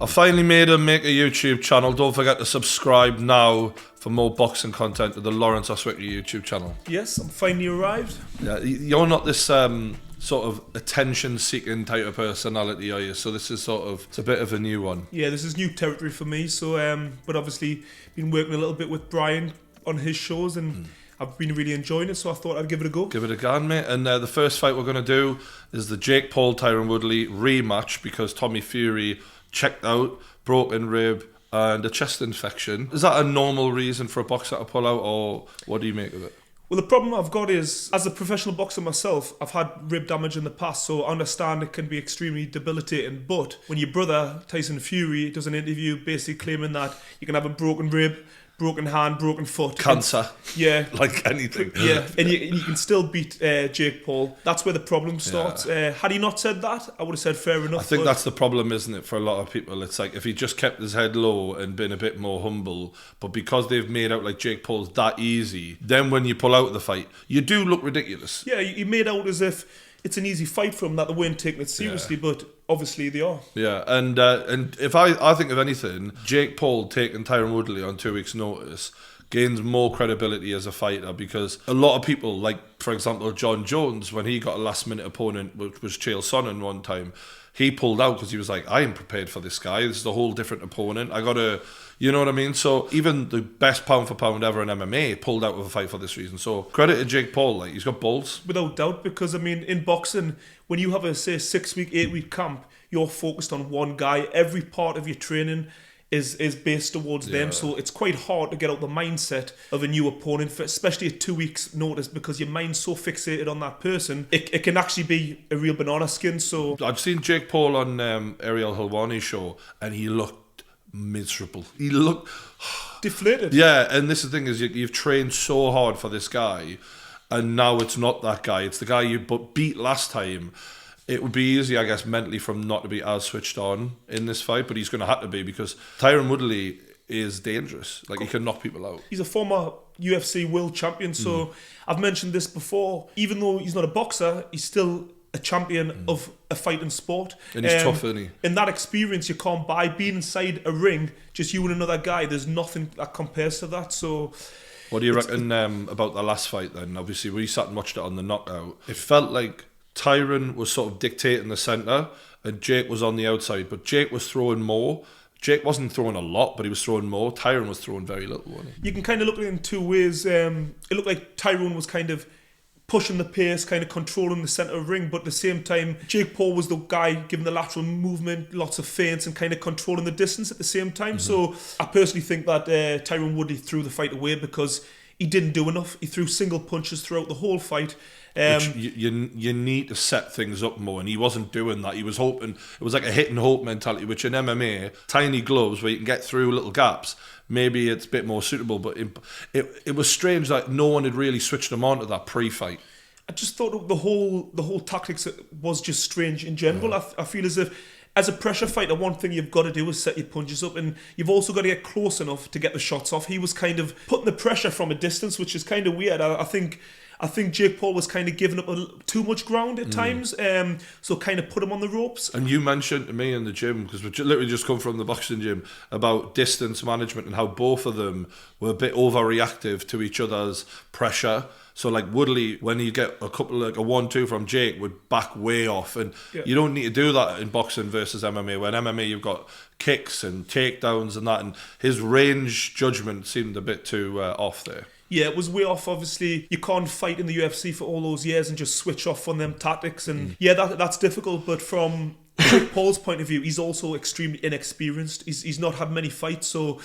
I finally made him make a YouTube channel. Don't forget to subscribe now for more boxing content to the Lawrence Osueke YouTube channel. Yes, I'm finally arrived. Yeah, you're not this sort of attention-seeking type of personality, are you? So this is it's a bit of a new one. Yeah, this is new territory for me. So, but obviously been working a little bit with Brian on his shows and I've been really enjoying it, so I thought I'd give it a go. Give it a go, mate. And the first fight we're going to do is the Jake Paul Tyron Woodley rematch because Tommy Fury checked out, broken rib and a chest infection. Is that a normal reason for a boxer to pull out, or what do you make of it? Well, the problem I've got is, as a professional boxer myself, I've had rib damage in the past, so I understand it can be extremely debilitating. But when your brother, Tyson Fury, does an interview basically claiming that you can have a broken rib, broken hand, broken foot. Cancer. Yeah. Like anything. Yeah, and you can still beat Jake Paul. That's where the problem starts. Yeah. Had he not said that, I would have said fair enough. I think that's the problem, isn't it, for a lot of people? It's like if he just kept his head low and been a bit more humble, but because they've made out like Jake Paul's that easy, then when you pull out of the fight, you do look ridiculous. Yeah, you made out as if it's an easy fight for him, that they weren't taking it seriously, but obviously they are. Yeah, and if I think of anything, Jake Paul taking Tyron Woodley on 2 weeks' notice gains more credibility as a fighter because a lot of people, like for example John Jones, when he got a last-minute opponent, which was Chael Sonnen one time, he pulled out because he was like, I ain't prepared for this guy. This is a whole different opponent. I gotta, you know what I mean? So even the best pound for pound ever in MMA pulled out of a fight for this reason. So credit to Jake Paul, like he's got balls. Without doubt, because I mean, in boxing, when you have a, say, 6-week, 8-week camp, you're focused on one guy. Every part of your training is based towards them. So it's quite hard to get out the mindset of a new opponent, for, especially at 2 weeks notice, because your mind's so fixated on that person. It can actually be a real banana skin. So I've seen Jake Paul on Ariel Helwani's show and he looked miserable. He looked deflated. Yeah, and this is the thing is you've trained so hard for this guy and now it's not that guy. It's the guy you beat last time. It would be easy, I guess, mentally for him not to be as switched on in this fight, but he's going to have to be because Tyron Woodley is dangerous. Like, he can knock people out. He's a former UFC world champion, so I've mentioned this before. Even though he's not a boxer, he's still a champion of a fighting sport. And he's tough, isn't he? And that experience you can't buy. Being inside a ring, just you and another guy, there's nothing that compares to that. So what do you reckon about the last fight then? Obviously, we sat and watched it on the knockout. It felt like Tyron was sort of dictating the centre and Jake was on the outside, but Jake was throwing more. Jake wasn't throwing a lot, but he was throwing more. Tyron was throwing very little, wasn't he? You can kind of look at it in two ways. It looked like Tyron was kind of pushing the pace, kind of controlling the centre of the ring, but at the same time, Jake Paul was the guy giving the lateral movement, lots of feints, and kind of controlling the distance at the same time. So I personally think that Tyron Woodley threw the fight away because he didn't do enough. He threw single punches throughout the whole fight. Which you need to set things up more, and he wasn't doing that. He was hoping, it was like a hit and hope mentality, which in MMA, tiny gloves where you can get through little gaps, maybe it's a bit more suitable, but it was strange that no one had really switched him on to that pre-fight. I just thought the whole tactics was just strange in general. I feel as if as a pressure fighter, one thing you've got to do is set your punches up, and you've also got to get close enough to get the shots off. He was kind of putting the pressure from a distance, which is kind of weird. I think Jake Paul was kind of giving up too much ground at times, so kind of put him on the ropes. And you mentioned to me in the gym, because we literally just come from the boxing gym, about distance management and how both of them were a bit overreactive to each other's pressure. So like Woodley, when you get a couple, like a 1-2 from Jake, would back way off, and you don't need to do that in boxing versus MMA. When MMA you've got kicks and takedowns and that, and his range judgment seemed a bit too off there. Yeah, it was way off. Obviously, you can't fight in the UFC for all those years and just switch off on them tactics. And that's difficult. But from Jake Paul's point of view, he's also extremely inexperienced. He's not had many fights, so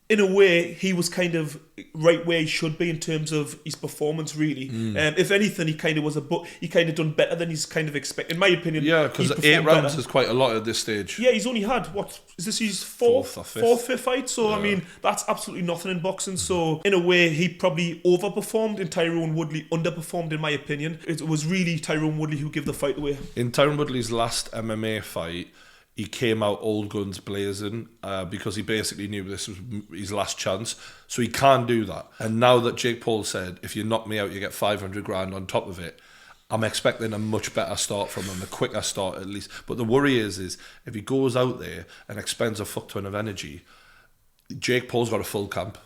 in a way, he was kind of right where he should be in terms of his performance, really. If anything, he kind of done better than he's kind of expected, in my opinion. Yeah, because 8 rounds is quite a lot at this stage. Yeah, he's only had, is this his fourth or fifth fight? So, I mean, that's absolutely nothing in boxing. So, in a way, he probably overperformed and Tyron Woodley underperformed, in my opinion. It was really Tyron Woodley who gave the fight away. In Tyron Woodley's last MMA fight, he came out old guns blazing because he basically knew this was his last chance. So he can't do that. And now that Jake Paul said, if you knock me out, you get 500 grand on top of it, I'm expecting a much better start from him, a quicker start at least. But the worry is if he goes out there and expends a fuck ton of energy, Jake Paul's got a full camp.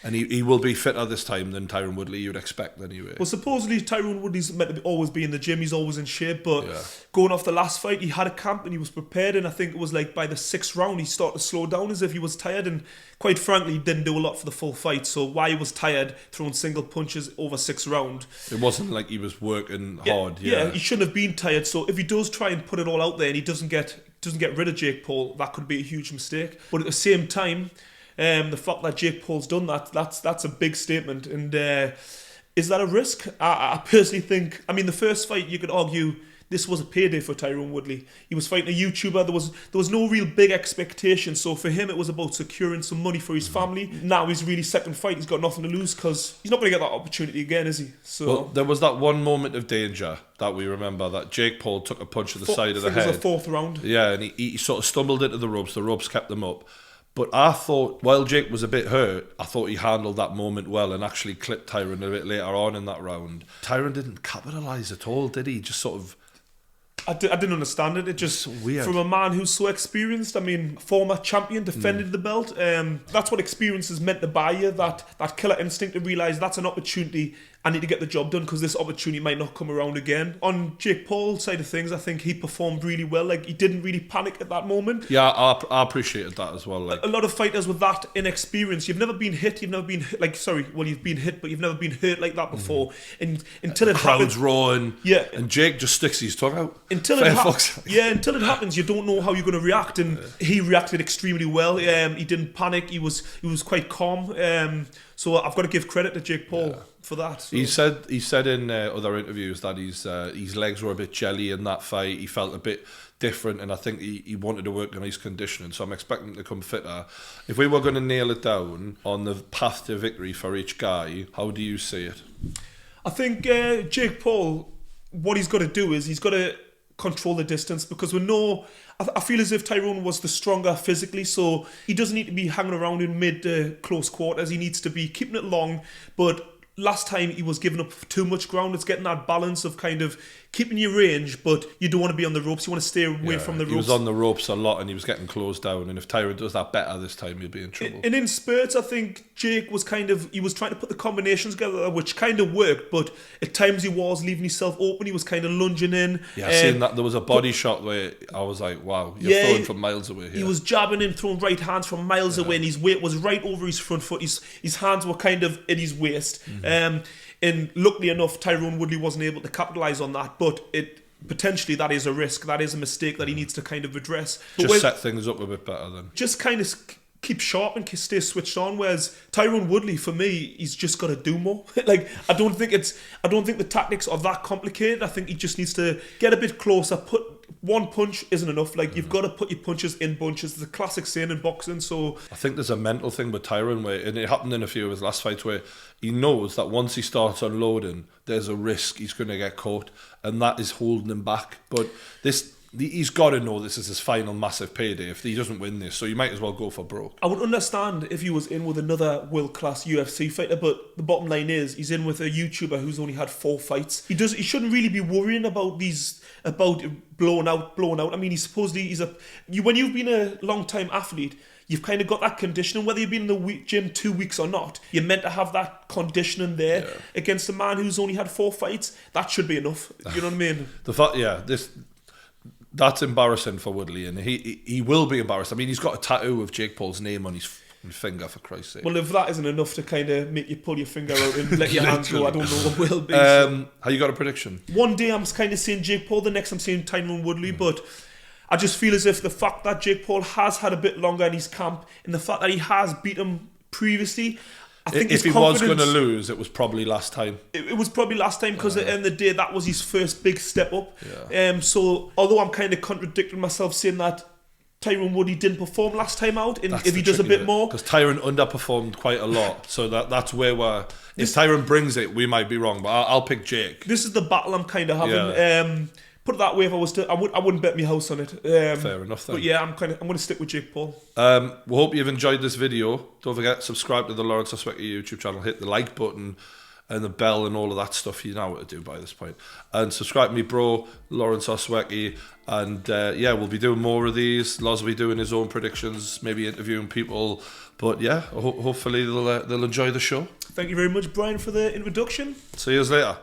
And he will be fitter this time than Tyron Woodley, you'd expect anyway. Well, supposedly Tyron Woodley's meant to always be in the gym. He's always in shape. But going off the last fight, he had a camp and he was prepared. And I think it was like by the 6th round, he started to slow down as if he was tired. And quite frankly, he didn't do a lot for the full fight. So why he was tired, throwing single punches over 6th round. It wasn't like he was working hard. Yeah, he shouldn't have been tired. So if he does try and put it all out there and he doesn't get rid of Jake Paul, that could be a huge mistake. But at the same time, the fact that Jake Paul's done that's a big statement. And is that a risk? I personally think, I mean, the first fight, you could argue this was a payday for Tyron Woodley. He was fighting a YouTuber. There was no real big expectation. So for him, it was about securing some money for his family. Now he's really second fight. He's got nothing to lose because he's not going to get that opportunity again, is he? So well, there was that one moment of danger that we remember, that Jake Paul took a punch to the side of the head. It was the 4th round. Yeah, and he sort of stumbled into the ropes. The ropes kept him up. But I thought, while Jake was a bit hurt, I thought he handled that moment well and actually clipped Tyron a bit later on in that round. Tyron didn't capitalise at all, did he? Just sort of... I didn't understand it. It just, so weird. From a man who's so experienced, I mean, former champion, defended the belt. That's what experience is meant to buy you, that killer instinct to realise that's an opportunity. I need to get the job done because this opportunity might not come around again. On Jake Paul's side of things, I think he performed really well. Like, he didn't really panic at that moment. Yeah, I appreciated that as well. Like, a lot of fighters with that inexperience, you've never been hit, you've been hit, but you've never been hurt like that before. And until it happens, crowd's roaring. Yeah, and Jake just sticks his tongue out. Until it happens, you don't know how you're going to react. And he reacted extremely well. He didn't panic. He was quite calm. So I've got to give credit to Jake Paul for that. So. He said in other interviews that his legs were a bit jelly in that fight. He felt a bit different, and I think he wanted to work on his conditioning. So I'm expecting him to come fitter. If we were going to nail it down on the path to victory for each guy, how do you see it? I think Jake Paul, what he's got to do is he's got to control the distance, because I feel as if Tyron was the stronger physically, so he doesn't need to be hanging around in mid close quarters. He needs to be keeping it long, but last time he was giving up too much ground. It's getting that balance of kind of keeping your range, but you don't want to be on the ropes. You want to stay away from the ropes. He was on the ropes a lot and he was getting closed down, and if Tyron does that better this time, he'll be in trouble. And in spurts, I think Jake was he was trying to put the combinations together, which kind of worked, but at times he was leaving himself open. He was kind of lunging in. Yeah, I seen that. There was a body shot where I was like, wow, you're throwing from miles away here. He was jabbing in, throwing right hands from miles away, and his weight was right over his front foot. His hands were kind of in his waist. And luckily enough, Tyron Woodley wasn't able to capitalise on that, but potentially that is a risk. That is a mistake that he needs to kind of address. Just set things up a bit better then. Just kind of keep sharp and stay switched on. Whereas Tyron Woodley, for me, he's just got to do more. Like, I don't think the tactics are that complicated. I think he just needs to get a bit closer. One punch isn't enough. Like, you've got to put your punches in bunches. It's a classic saying in boxing. So I think there's a mental thing with Tyron and it happened in a few of his last fights, where he knows that once he starts unloading, there's a risk he's going to get caught, and that is holding him back. But he's got to know this is his final massive payday if he doesn't win this, so you might as well go for broke. I would understand if he was in with another world-class UFC fighter, but the bottom line is he's in with a YouTuber who's only had 4 fights. He shouldn't really be worrying about blowing out. I mean, when you've been a long-time athlete, you've kind of got that conditioning, whether you've been in the gym 2 weeks or not. You're meant to have that conditioning there against a man who's only had 4 fights. That should be enough. You know what I mean? That's embarrassing for Woodley, and he will be embarrassed. I mean, he's got a tattoo of Jake Paul's name on his finger, for Christ's sake. Well, if that isn't enough to kind of make you pull your finger out and let your hands go, I don't know what will be. Have you got a prediction? One day I'm kind of saying Jake Paul, the next I'm saying Tyron Woodley, but I just feel as if the fact that Jake Paul has had a bit longer in his camp, and the fact that he has beat him previously, I think if he was going to lose, it was probably last time. It was probably last time, because at the end of the day, that was his first big step up. Yeah. So although I'm kind of contradicting myself saying that Tyron Woodley didn't perform last time out, and if he does a bit more, because Tyron underperformed quite a lot, so that's where if Tyron brings it, we might be wrong, but I'll pick Jake. This is the battle I'm kind of having. Yeah. Put it that way, if I was to, I wouldn't bet my house on it. Fair enough then. But yeah, I'm going to stick with Jake Paul. We hope you've enjoyed this video. Don't forget, subscribe to the Lawrence Osueke YouTube channel, hit the like button, and the bell and all of that stuff you know what to do by this point. And subscribe to me bro, Lawrence Osueke, and we'll be doing more of these. Loz will be doing his own predictions, maybe interviewing people, but hopefully they'll enjoy the show. Thank you very much, Brian, for the introduction. See you later.